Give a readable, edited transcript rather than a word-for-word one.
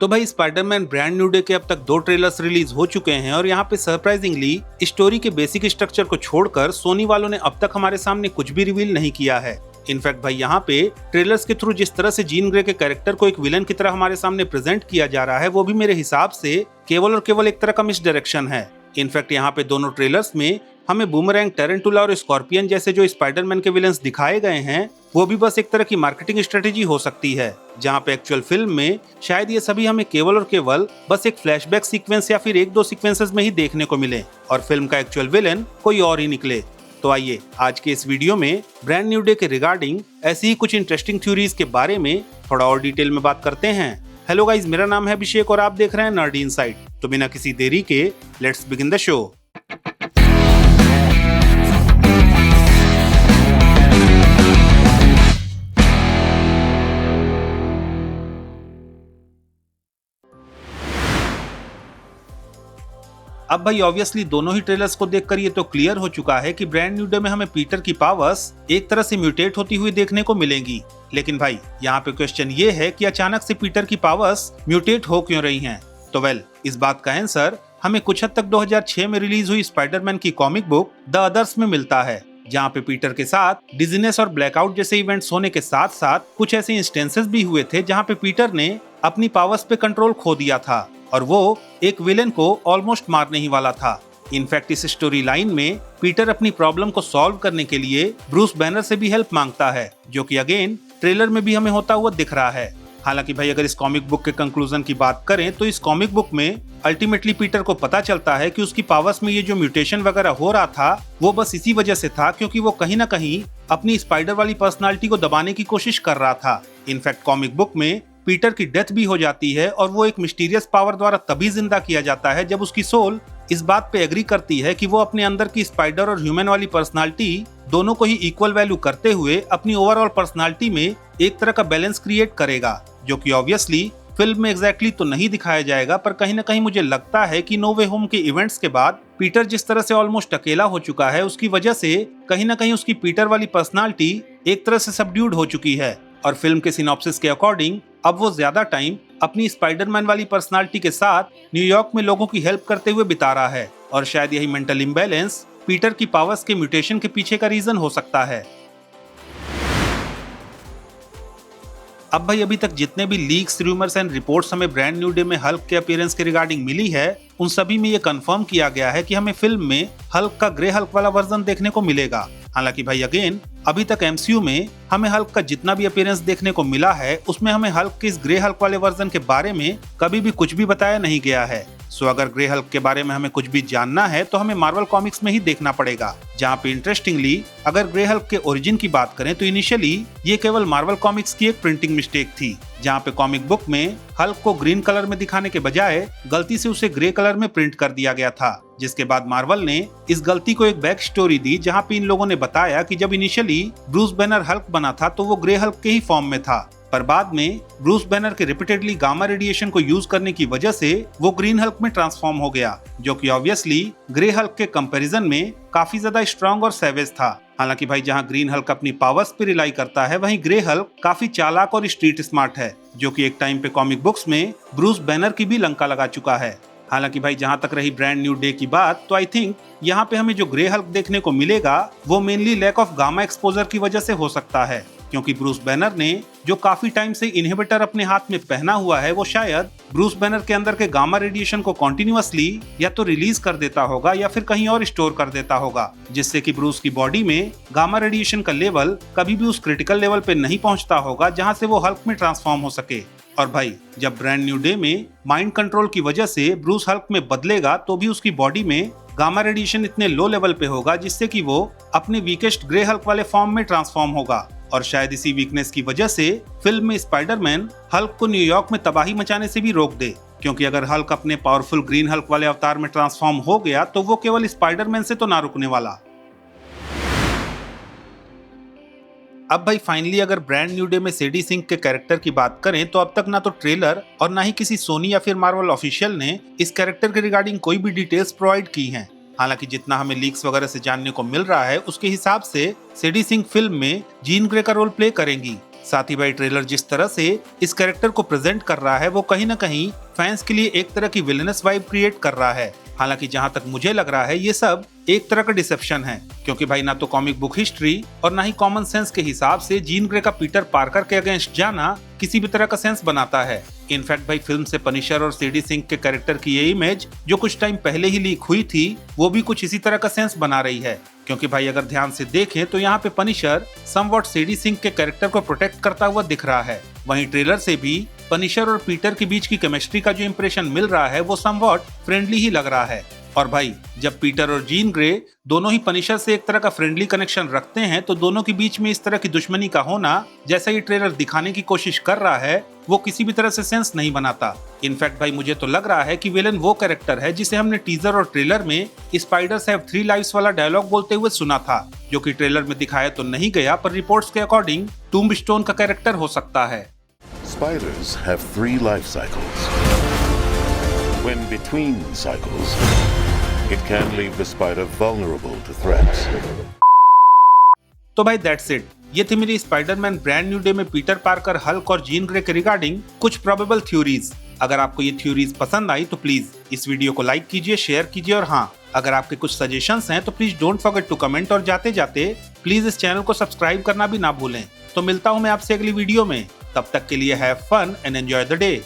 तो भाई Spiderman brand new day के अब तक 2 ट्रेलर्स रिलीज हो चुके हैं और यहाँ पे सरप्राइजिंगली स्टोरी के बेसिक स्ट्रक्चर को छोड़कर सोनी वालों ने अब तक हमारे सामने कुछ भी रिवील नहीं किया है। इनफैक्ट भाई यहाँ पे ट्रेलर्स के थ्रू जिस तरह से जीन ग्रे के कैरेक्टर को एक विलन की तरह हमारे सामने प्रेजेंट किया जा रहा है वो भी मेरे हिसाब से केवल और केवल एक तरह का मिस डायरेक्शन है। इनफैक्ट यहाँ पे दोनों ट्रेलर्स में हमें बूमरैंग, टेरेंटुला और स्कॉर्पियन जैसे जो स्पाइडरमैन के विलन्स दिखाए गए हैं वो भी बस एक तरह की मार्केटिंग स्ट्रेटेजी हो सकती है, जहाँ पे एक्चुअल फिल्म में शायद ये सभी हमें केवल और केवल बस एक फ्लैशबैक सीक्वेंस या फिर 1-2 सीक्वेंसेस में ही देखने को मिले और फिल्म का एक्चुअल विलन कोई और ही निकले। तो आइए आज के इस वीडियो में ब्रांड न्यू डे के रिगार्डिंग ऐसी ही कुछ इंटरेस्टिंग थ्योरीज के बारे में थोड़ा और डिटेल में बात करते हैं। हेलो गाइज, मेरा नाम है अभिषेक और आप देख रहे हैं नर्डी इनसाइट। तो बिना किसी देरी के लेट्स बिगिन द शो। अब भाई ऑब्वियसली दोनों ही ट्रेलर्स को देखकर ये तो क्लियर हो चुका है कि ब्रांड न्यू डे में हमें पीटर की पावर्स एक तरह से म्यूटेट होती हुई देखने को मिलेंगी। लेकिन भाई यहाँ पे क्वेश्चन ये है कि अचानक से पीटर की पावर्स म्यूटेट हो क्यों रही हैं? तो इस बात का आंसर हमें कुछ हद तक 2006 में रिलीज हुई स्पाइडरमैन की कॉमिक बुक द अदर्स में मिलता है, जहाँ पे पीटर के साथ डिजीनेस और ब्लैकआउट जैसे इवेंट्स होने के साथ साथ कुछ ऐसे इंस्टेंसेस भी हुए थे जहाँ पे पीटर ने अपनी पावर्स पे कंट्रोल खो दिया था और वो एक विलेन को ऑलमोस्ट मारने ही वाला था। इनफैक्ट इस स्टोरी लाइन में पीटर अपनी प्रॉब्लम को सॉल्व करने के लिए ब्रूस बैनर से भी हेल्प मांगता है, जो कि अगेन ट्रेलर में भी हमें होता हुआ दिख रहा है। हालांकि भाई अगर इस कॉमिक बुक के कंक्लूजन की बात करें तो इस कॉमिक बुक में अल्टीमेटली पीटर को पता चलता है कि उसकी पावर्स में ये जो म्यूटेशन वगैरह हो रहा था वो बस इसी वजह से था क्योंकि वो कहीं ना कहीं अपनी स्पाइडर वाली पर्सनालिटी को दबाने की कोशिश कर रहा था। इनफैक्ट कॉमिक बुक में पीटर की डेथ भी हो जाती है और वो एक मिस्टीरियस पावर द्वारा तभी जिंदा किया जाता है जब उसकी सोल इस बात पे एग्री करती है कि वो अपने अंदर की स्पाइडर और ह्यूमन वाली पर्सनालिटी दोनों को ही इक्वल वैल्यू करते हुए अपनी ओवरऑल पर्सनालिटी में एक तरह का बैलेंस क्रिएट करेगा, जो कि ऑब्वियसली फिल्म में एग्जैक्टली तो नहीं दिखाया जाएगा, पर कहीं ना कहीं मुझे लगता है कि नो वे होम के इवेंट्स के बाद पीटर जिस तरह से ऑलमोस्ट अकेला हो चुका है उसकी वजह से कहीं ना कहीं उसकी पीटर वाली पर्सनालिटी एक तरह से सबड्यूड हो चुकी है और फिल्म के सिनॉप्सिस के अकॉर्डिंग अब वो ज्यादा टाइम अपनी स्पाइडरमैन वाली पर्सनालिटी के साथ न्यूयॉर्क में लोगों की हेल्प करते हुए बिता रहा है और शायद यही मेंटल इम्बैलेंस पीटर की पावर्स के म्यूटेशन के पीछे का रीजन हो सकता है। अब भाई अभी तक जितने भी लीक्स, रूमर्स एंड रिपोर्ट्स हमें ब्रांड न्यू डे में हल्क के अपीयरेंस के रिगार्डिंग मिली है उन सभी में ये कंफर्म किया गया है कि हमें फिल्म में हल्क का ग्रे हल्क वाला वर्जन देखने को मिलेगा। हालांकि भाई अगेन अभी तक एमसीयू में हमें हल्क का जितना भी अपीयरेंस देखने को मिला है उसमें हमें हल्क के इस ग्रे हल्क वाले वर्जन के बारे में कभी भी कुछ भी बताया नहीं गया है। सो अगर ग्रे हल्क के बारे में हमें कुछ भी जानना है तो हमें मार्वल कॉमिक्स में ही देखना पड़ेगा, जहाँ पे इंटरेस्टिंगली अगर ग्रे हल्क के ओरिजिन की बात करें तो इनिशियली ये केवल मार्वल कॉमिक्स की एक प्रिंटिंग मिस्टेक थी, जहाँ पे कॉमिक बुक में हल्क को ग्रीन कलर में दिखाने के बजाय गलती से उसे ग्रे कलर में प्रिंट कर दिया गया था, जिसके बाद मार्वल ने इस गलती को एक बैक स्टोरी दी जहाँ पे इन लोगों ने बताया कि जब इनिशियली ब्रूस बैनर हल्क बना था तो वो ग्रे हल्क के ही फॉर्म में था, पर बाद में ब्रूस बैनर के रिपीटेडली गामा रेडिएशन को यूज करने की वजह से वो ग्रीन हल्क में ट्रांसफॉर्म हो गया, जो कि ऑब्वियसली ग्रे हल्क के कंपैरिजन में काफी ज्यादा स्ट्रांग और सैवेज था। हालांकि भाई जहां ग्रीन हल्क अपनी पावर्स पे रिलाई करता है वहीं ग्रे हल्क काफी चालाक और स्ट्रीट स्मार्ट है, जो कि एक टाइम पे कॉमिक बुक्स में ब्रूस बैनर की भी लंका लगा चुका है। हालांकि भाई जहां तक रही ब्रांड न्यू डे की बात तो आई थिंक यहाँ पे हमें जो ग्रे हल्क देखने को मिलेगा वो mainly lack of gamma exposure की वजह से हो सकता है, क्योंकि ब्रूस बैनर ने जो काफी टाइम से इनहिबिटर अपने हाथ में पहना हुआ है वो शायद ब्रूस बैनर के अंदर के गामा रेडिएशन को कॉन्टिन्यूअसली या तो रिलीज कर देता होगा या फिर कहीं और स्टोर कर देता होगा, जिससे कि ब्रूस की बॉडी में गामा रेडिएशन का लेवल कभी भी उस क्रिटिकल लेवल पे नहीं पहुंचता होगा जहां से वो हल्क में ट्रांसफॉर्म हो सके। और भाई जब ब्रांड न्यू डे में माइंड कंट्रोल की वजह से ब्रूस हल्क में बदलेगा तो भी उसकी बॉडी में गामा रेडिएशन इतने लो लेवल पे होगा जिससे कि वो अपने वीकेस्ट ग्रे हल्क वाले फॉर्म में ट्रांसफॉर्म होगा और शायद इसी वीकनेस की वजह से फिल्म में स्पाइडरमैन हल्क को न्यूयॉर्क में तबाही मचाने से भी रोक दे, क्योंकि अगर हल्क अपने पावरफुल ग्रीन हल्क वाले अवतार में ट्रांसफॉर्म हो गया तो वो केवल स्पाइडरमैन से तो ना रुकने वाला। अब भाई फाइनली अगर ब्रांड न्यू डे में सेडी सिंह के कैरेक्टर की बात करें तो अब तक ना तो ट्रेलर और ना ही किसी सोनी या फिर मार्वल ऑफिशियल ने इस कैरेक्टर के रिगार्डिंग कोई भी डिटेल्स प्रोवाइड की हैं। हालांकि जितना हमें लीक्स वगैरह से जानने को मिल रहा है उसके हिसाब से सेडी सिंह फिल्म में जीन ग्रे का रोल प्ले करेंगी। साथ ही भाई ट्रेलर जिस तरह से इस कैरेक्टर को प्रेजेंट कर रहा है वो कहीं ना कहीं फैंस के लिए एक तरह की विलेनस वाइब क्रिएट कर रहा है। हालांकि जहां तक मुझे लग रहा है ये सब एक तरह का डिसेप्शन है, क्योंकि भाई ना तो कॉमिक बुक हिस्ट्री और ना ही कॉमन सेंस के हिसाब से जीन ग्रे का पीटर पार्कर के अगेंस्ट जाना किसी भी तरह का सेंस बनाता है। इनफैक्ट भाई फिल्म से पनिशर और सीडी सिंह के कैरेक्टर की ये इमेज जो कुछ टाइम पहले ही लीक हुई थी वो भी कुछ इसी तरह का सेंस बना रही है, क्योंकि भाई अगर ध्यान से देखें तो यहाँ पे पनिशर समवॉट सीडी सिंह के कैरेक्टर को प्रोटेक्ट करता हुआ दिख रहा है। वहीं ट्रेलर से भी पनिशर और पीटर के बीच की केमिस्ट्री का जो इंप्रेशन मिल रहा है वो समवॉट फ्रेंडली ही लग रहा है। और भाई जब पीटर और जीन ग्रे दोनों ही पनिशर से एक तरह का फ्रेंडली कनेक्शन रखते हैं तो दोनों के बीच में इस तरह की दुश्मनी का होना, जैसा ये ट्रेलर दिखाने की कोशिश कर रहा है, वो किसी भी तरह से सेंस नहीं बनाता। इनफैक्ट भाई मुझे तो लग रहा है कि विलन वो कैरेक्टर है जिसे हमने टीजर और ट्रेलर में स्पाइडर्स हैव 3 लाइव्स वाला डायलॉग बोलते हुए सुना था, जो कि ट्रेलर में दिखाया तो नहीं गया पर रिपोर्ट्स के अकॉर्डिंग टूम्बस्टोन का कैरेक्टर हो सकता है। Spiders have 3 life cycles. When between cycles, it can leave the spider vulnerable to threats. तो भाई दैट्स इट, ये थी मेरी स्पाइडरमैन ब्रांड न्यू डे में पीटर पार्कर, हल्क और जीन ग्रे के रिगार्डिंग कुछ प्रोबेबल थ्योरीज। अगर आपको ये थ्योरीज पसंद आई तो प्लीज इस वीडियो को लाइक कीजिए, शेयर कीजिए और हाँ, अगर आपके कुछ सजेशंस हैं तो please don't forget to comment और जाते जाते प्लीज इस चैनल को सब्सक्राइब करना भी ना भूलें। तो मिलता हूँ मैं आपसे अगली वीडियो में, तब तक के लिए have fun and enjoy the day.